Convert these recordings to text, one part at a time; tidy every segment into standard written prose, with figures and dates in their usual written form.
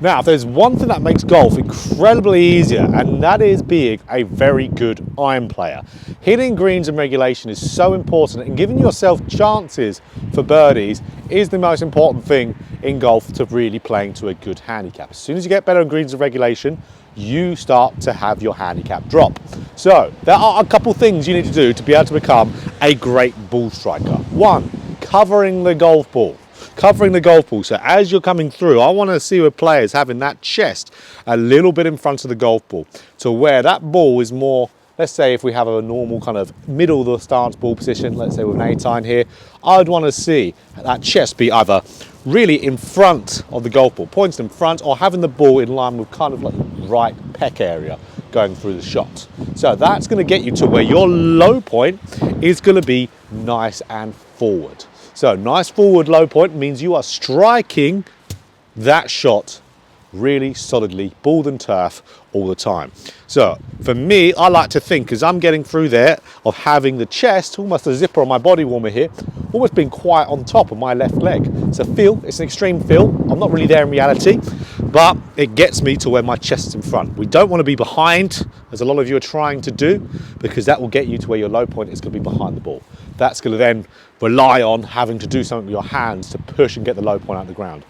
Now, there's one thing that makes golf incredibly easier, and that is being a very good iron player. Hitting greens in regulation is so important, and giving yourself chances for birdies is the most important thing in golf to really playing to a good handicap. As soon as you get better in greens in regulation, you start to have your handicap drop. So there are a couple things you need to do to be able to become a great ball striker. One, covering the golf ball. Covering the golf ball. So as you're coming through, I want to see with players having that chest a little bit in front of the golf ball, to where that ball is more, let's say if we have a normal kind of middle of the stance ball position, let's say with an 8-iron here, I'd want to see that chest be either really in front of the golf ball, points in front, or having the ball in line with kind of like the right pec area going through the shot. So that's going to get you to where your low point is going to be nice and forward. So nice forward low point means you are striking that shot really solidly, ball and turf all the time. So for me, I like to think, as I'm getting through there, of having the chest, almost a zipper on my body warmer here, almost being quite on top of my left leg. It's a feel, it's an extreme feel. I'm not really there in reality, but it gets me to where my chest is in front. We don't want to be behind, as a lot of you are trying to do, because that will get you to where your low point is going to be behind the ball. That's going to then rely on having to do something with your hands to push and get the low point out of the ground.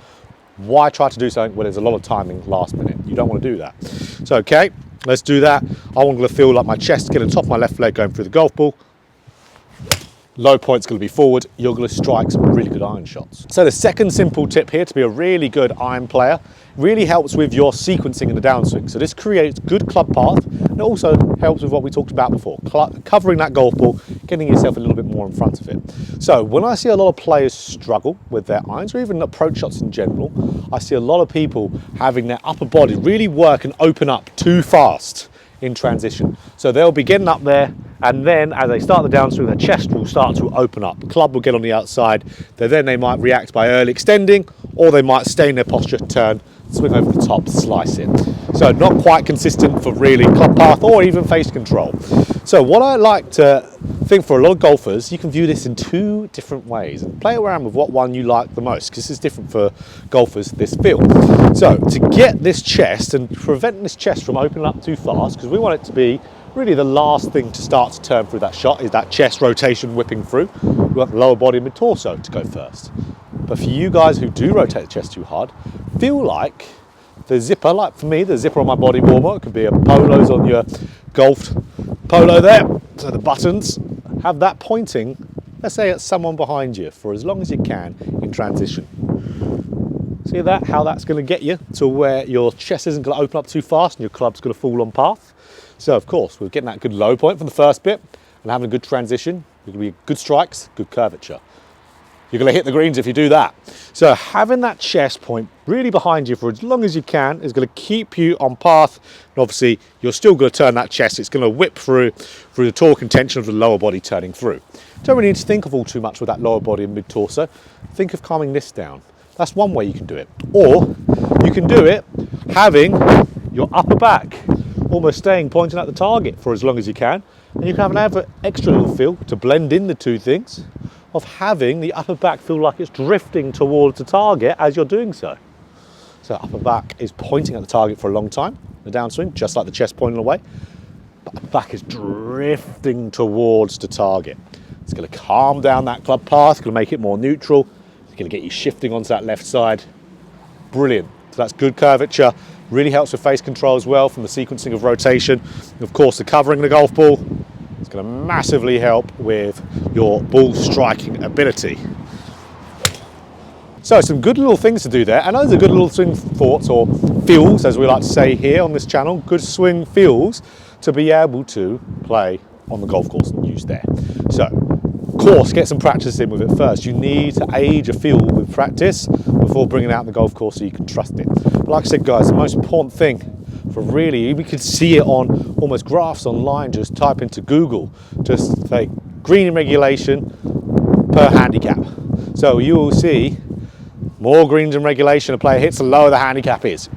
Why try to do something where there's a lot of timing last minute? You don't want to do that. So, okay, let's do that. I want to feel like my chest getting on top of my left leg going through the golf ball. Low point's going to be forward. You're going to strike some really good iron shots. So the second simple tip here to be a really good iron player really helps with your sequencing in the downswing. So this creates good club path, and it also helps with what we talked about before, covering that golf ball, getting yourself a little bit more in front of it. So when I see a lot of players struggle with their irons, or even approach shots in general, I see a lot of people having their upper body really work and open up too fast in transition. So they'll be getting up there, and then as they start the downswing, their chest will start to open up. The club will get on the outside. Then they might react by early extending, or they might stay in their posture, turn, swing over the top, slice it. So not quite consistent for really club path or even face control. So what I like to think for a lot of golfers, you can view this in two different ways and play around with what one you like the most, because this is different for golfers, this feel. So to get this chest and prevent this chest from opening up too fast, because we want it to be really the last thing to start to turn through that shot, is that chest rotation whipping through. We want the lower body and mid-torso to go first. But for you guys who do rotate the chest too hard, feel like the zipper, like for me, the zipper on my body warmer, it could be a polo's on your golf polo there, so the buttons, have that pointing, let's say at someone behind you for as long as you can in transition. See that, how that's going to get you to where your chest isn't going to open up too fast and your club's going to fall on path. So of course, we're getting that good low point from the first bit and having a good transition. You're going to be good strikes, good curvature. You're going to hit the greens if you do that. So having that chest point really behind you for as long as you can is going to keep you on path. And obviously, you're still going to turn that chest. It's going to whip through the torque and tension of the lower body turning through. Don't really need to think of all too much with that lower body and mid-torso. Think of calming this down. That's one way you can do it. Or you can do it having your upper back almost staying pointing at the target for as long as you can. And you can have an extra little feel to blend in the two things of having the upper back feel like it's drifting towards the target as you're doing so. So upper back is pointing at the target for a long time, the downswing, just like the chest pointing away. But upper back is drifting towards the target. It's going to calm down that club path, it's going to make it more neutral. It's going to get you shifting onto that left side. Brilliant. So that's good curvature. Really helps with face control as well from the sequencing of rotation. And of course, the covering the golf ball. It's going to massively help with your ball striking ability. So some good little things to do there, and those are good little swing thoughts, or feels as we like to say here on this channel, good swing feels to be able to play on the golf course and use there. So of course, get some practice in with it first. You need to age a feel with practice before bringing it out on the golf course so you can trust it. But like I said guys, the most important thing for really, we could see it on almost graphs online, just type into Google, just say green regulation per handicap. So you will see more greens in regulation a player hits, the lower the handicap is.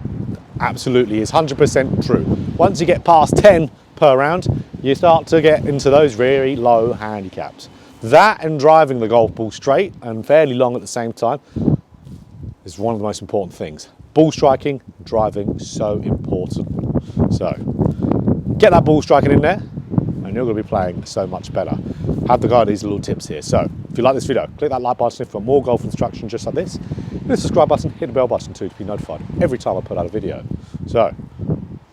Absolutely, is 100% true. Once you get past 10 per round, you start to get into those very low handicaps. That and driving the golf ball straight and fairly long at the same time is one of the most important things. Ball striking, driving, so important. So get that ball striking in there and you're going to be playing so much better. Have the guy these little tips here. So if you like this video, click that like button if you want more golf instruction just like this. Hit the subscribe button, hit the bell button too to be notified every time I put out a video. So